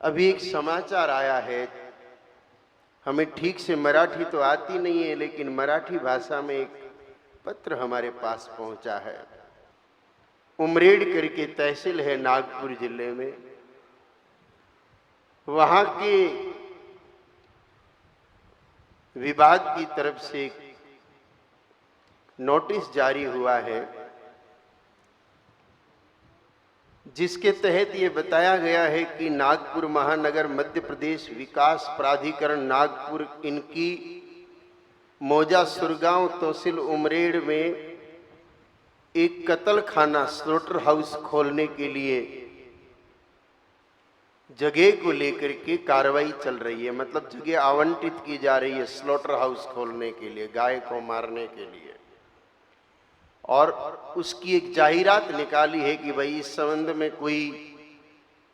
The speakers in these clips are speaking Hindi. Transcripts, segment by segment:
अभी एक समाचार आया है, हमें ठीक से मराठी तो आती नहीं है, लेकिन मराठी भाषा में एक पत्र हमारे पास पहुंचा है। उमरेड करके तहसील है नागपुर जिले में, वहां के विभाग की तरफ से एक नोटिस जारी हुआ है, जिसके तहत ये बताया गया है कि नागपुर महानगर मध्य प्रदेश विकास प्राधिकरण नागपुर इनकी मौजा सुरगांव तहसील उमरेड में एक कत्ल खाना स्लॉटर हाउस खोलने के लिए जगह को लेकर के कार्रवाई चल रही है। मतलब जगह आवंटित की जा रही है स्लॉटर हाउस खोलने के लिए, गाय को मारने के लिए। और उसकी एक जाहिरात निकाली है कि भाई इस संबंध में कोई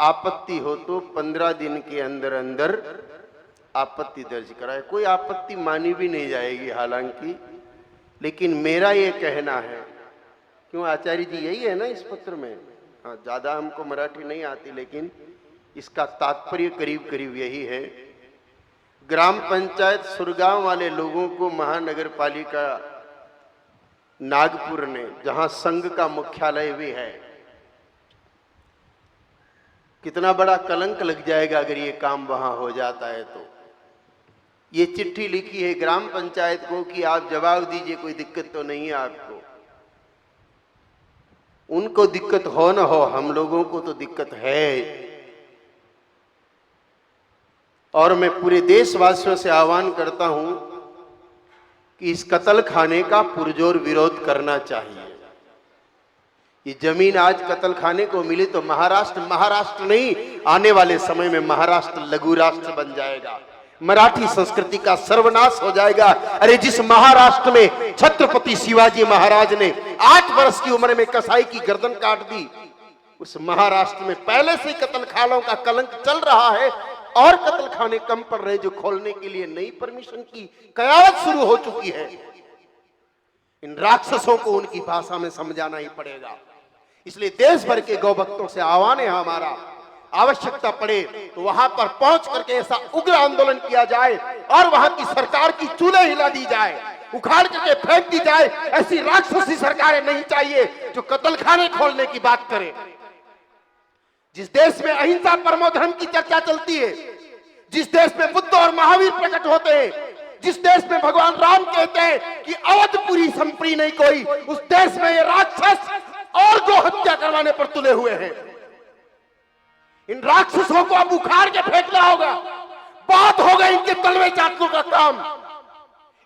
आपत्ति हो तो 15 दिन के अंदर अंदर आपत्ति दर्ज कराए। कोई आपत्ति मानी भी नहीं जाएगी हालांकि, लेकिन मेरा ये कहना है, क्यों आचार्य जी यही है ना इस पत्र में? हाँ, ज़्यादा हमको मराठी नहीं आती, लेकिन इसका तात्पर्य करीब करीब यही है। ग्राम पंचायत सुरगांव वाले लोगों को महानगर पालिका नागपुर ने, जहां संघ का मुख्यालय भी है, कितना बड़ा कलंक लग जाएगा अगर ये काम वहां हो जाता है तो। ये चिट्ठी लिखी है ग्राम पंचायत को कि आप जवाब दीजिए, कोई दिक्कत तो नहीं है आपको। उनको दिक्कत हो न हो, हम लोगों को तो दिक्कत है। और मैं पूरे देशवासियों से आह्वान करता हूं कि इस कत्ल खाने का पुरजोर विरोध करना चाहिए। ये जमीन आज कत्ल खाने को मिली तो महाराष्ट्र नहीं, आने वाले समय में महाराष्ट्र लघु राष्ट्र बन जाएगा, मराठी संस्कृति का सर्वनाश हो जाएगा। अरे जिस महाराष्ट्र में छत्रपति शिवाजी महाराज ने 8 वर्ष की उम्र में कसाई की गर्दन काट दी, उस महाराष्ट्र में पहले से कत्ल खानों का कलंक चल रहा है और कत्ल खाने कम पड़ रहे जो खोलने के लिए नई परमिशन की कयावत शुरू हो चुकी है। इन राक्षसों को उनकी भाषा में समझाना ही पड़ेगा। इसलिए देश भर के गौ भक्तों से आह्वान है हमारा, आवश्यकता पड़े तो वहां पर पहुंच करके ऐसा उग्र आंदोलन किया जाए और वहां की सरकार की चूल्हे हिला दी जाए, उखाड़ करके फेंक दी जाए। ऐसी राक्षसी सरकारें नहीं चाहिए जो कत्ल खाने खोलने की बात करे। जिस देश में अहिंसा परमो धर्म की चर्चा चलती है, जिस देश में बुद्ध और महावीर प्रकट होते हैं, जिस देश में भगवान राम कहते हैं कि अवधपुरी संप्री नहीं कोई, उस देश में ये राक्षस और गो हत्या करवाने पर तुले हुए हैं। इन राक्षसों को अब उखाड़ के फेंकना होगा। बहुत हो गए इनके तलवे चाटने का काम।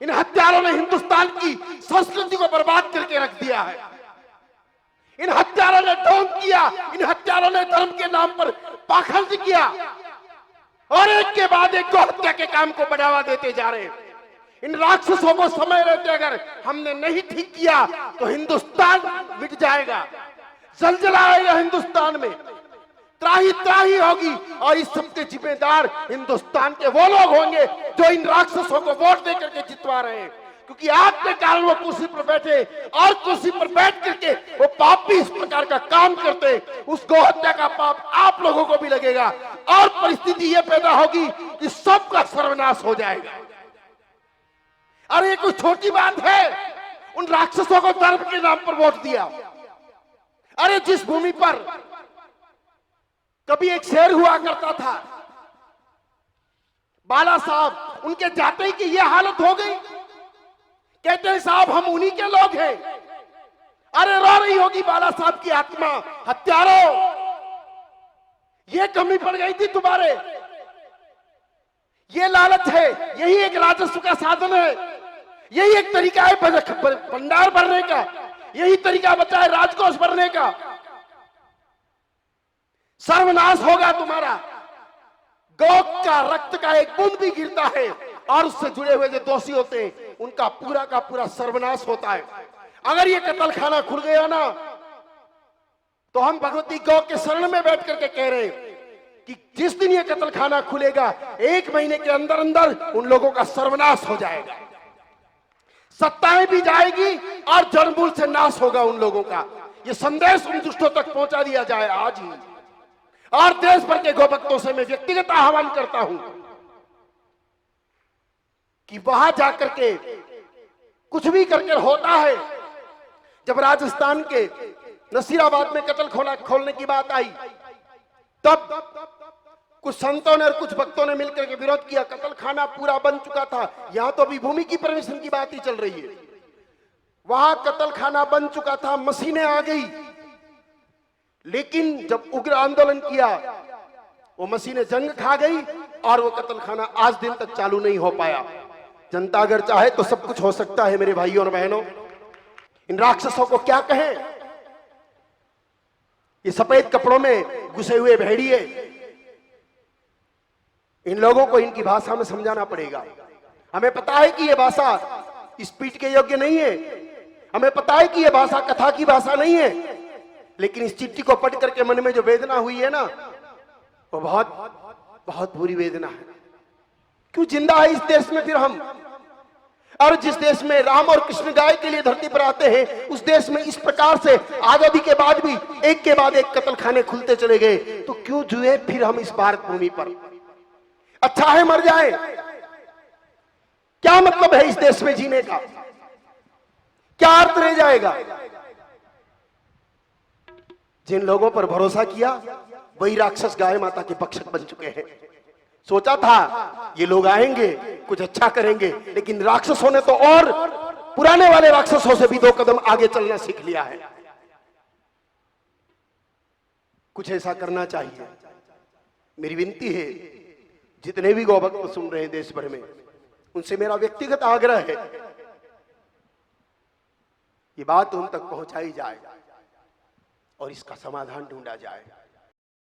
इन हत्यारों ने हिंदुस्तान की संस्कृति को बर्बाद करके रख दिया है। इन हत्यारों ने ढोंग किया, इन हत्यारों ने धर्म के नाम पर पाखंड किया और एक के बाद एक गो हत्या के काम को बढ़ावा देते जा रहे हैं। इन राक्षसों को समय रहते अगर हमने नहीं ठीक किया तो हिंदुस्तान मिट जाएगा, जलजला आएगा हिंदुस्तान में, त्राही त्राही होगी। और इस सबके जिम्मेदार हिंदुस्तान के वो लोग होंगे जो इन राक्षसों को वोट देकर के जितवा रहे हैं, क्योंकि आपके कारण वो कुर्सी पर बैठे और कुर्सी पर बैठ करके वो पापी इस प्रकार का काम करते। उस गौ हत्या का पाप आप लोगों को भी लगेगा और परिस्थिति ये पैदा होगी कि सबका सर्वनाश हो जाएगा। अरे ये कोई छोटी बात है? उन राक्षसों को धर्म के नाम पर वोट दिया। अरे जिस भूमि पर कभी एक शेर हुआ करता था, बाला साहब, उनके जाते ही की ये हालत हो गई। कहते हैं साहब हम उन्हीं के लोग हैं। अरे रो रही होगी बाला साहब की आत्मा, हत्यारों ये कमी पड़ गई थी तुम्हारे। ये लालच है, यही एक राजस्व का साधन है, यही एक तरीका है भंडार भरने का, यही तरीका बचा है राजकोष भरने का। सर्वनाश होगा तुम्हारा। गौ का रक्त का एक बूंद भी गिरता है और उससे जुड़े हुए जो दोषी होते हैं उनका पूरा का पूरा सर्वनाश होता है। अगर ये कत्ल खाना खुल गया ना तो हम भगवती गौ के शरण में बैठ करके कह रहे हैं कि जिस दिन ये कत्ल खाना खुलेगा 1 महीने के अंदर अंदर उन लोगों का सर्वनाश हो जाएगा, सत्ताएं भी जाएगी और जड़मूल से नाश होगा उन लोगों का। ये संदेश उन दुष्टों तक पहुंचा दिया जाए आज ही। और देश भर के गोभक्तों से मैं व्यक्तिगत आह्वान करता हूं कि वहां जाकर के कुछ भी करके होता है। जब राजस्थान के नसीराबाद में कत्ल खोलने की बात आई, तब कुछ संतों ने और कुछ भक्तों ने मिलकर के विरोध किया। कत्ल खाना पूरा बन चुका था, यहां तो अभी भूमि की परमिशन की बात ही चल रही है। वहां कत्ल खाना बन चुका था, मशीनें आ गई, लेकिन जब उग्र आंदोलन किया वो मशीनें जंग खा गई और वो कत्ल खाना आज दिन तक चालू नहीं हो पाया। जनता अगर चाहे तो सब कुछ हो सकता है मेरे भाइयों और बहनों। इन राक्षसों को क्या कहें? ये सफेद कपड़ों में घुसे हुए भेड़िए, इन लोगों को इनकी भाषा में समझाना पड़ेगा। हमें पता है कि यह भाषा स्पीच के योग्य नहीं है, हमें पता है कि यह भाषा कथा की भाषा नहीं है, लेकिन इस चिट्ठी को पढ़ करके मन में जो वेदना हुई है ना, वो बहुत बहुत बुरी वेदना है। क्यों जिंदा है इस देश में फिर हम? और जिस देश में राम और कृष्ण गाय के लिए धरती पर आते हैं, उस देश में इस प्रकार से आजादी के बाद भी एक के बाद एक कत्ल खाने खुलते चले गए, तो क्यों जुए फिर हम इस भारत भूमि पर? अच्छा है मर जाए, क्या मतलब है इस देश में जीने का? क्या अर्थ रह जाएगा? जिन लोगों पर भरोसा किया वही राक्षस गाय माता के भक्षक बन चुके हैं। सोचा था ये लोग आएंगे कुछ अच्छा करेंगे, लेकिन राक्षसों ने तो और पुराने वाले राक्षसों से भी 2 कदम आगे चलना सीख लिया है। कुछ ऐसा करना चाहिए। मेरी विनती है, जितने भी गौभक्त सुन रहे हैं देश भर में, उनसे मेरा व्यक्तिगत आग्रह है, ये बात उन तक पहुंचाई जाए और इसका समाधान ढूंढा जाए।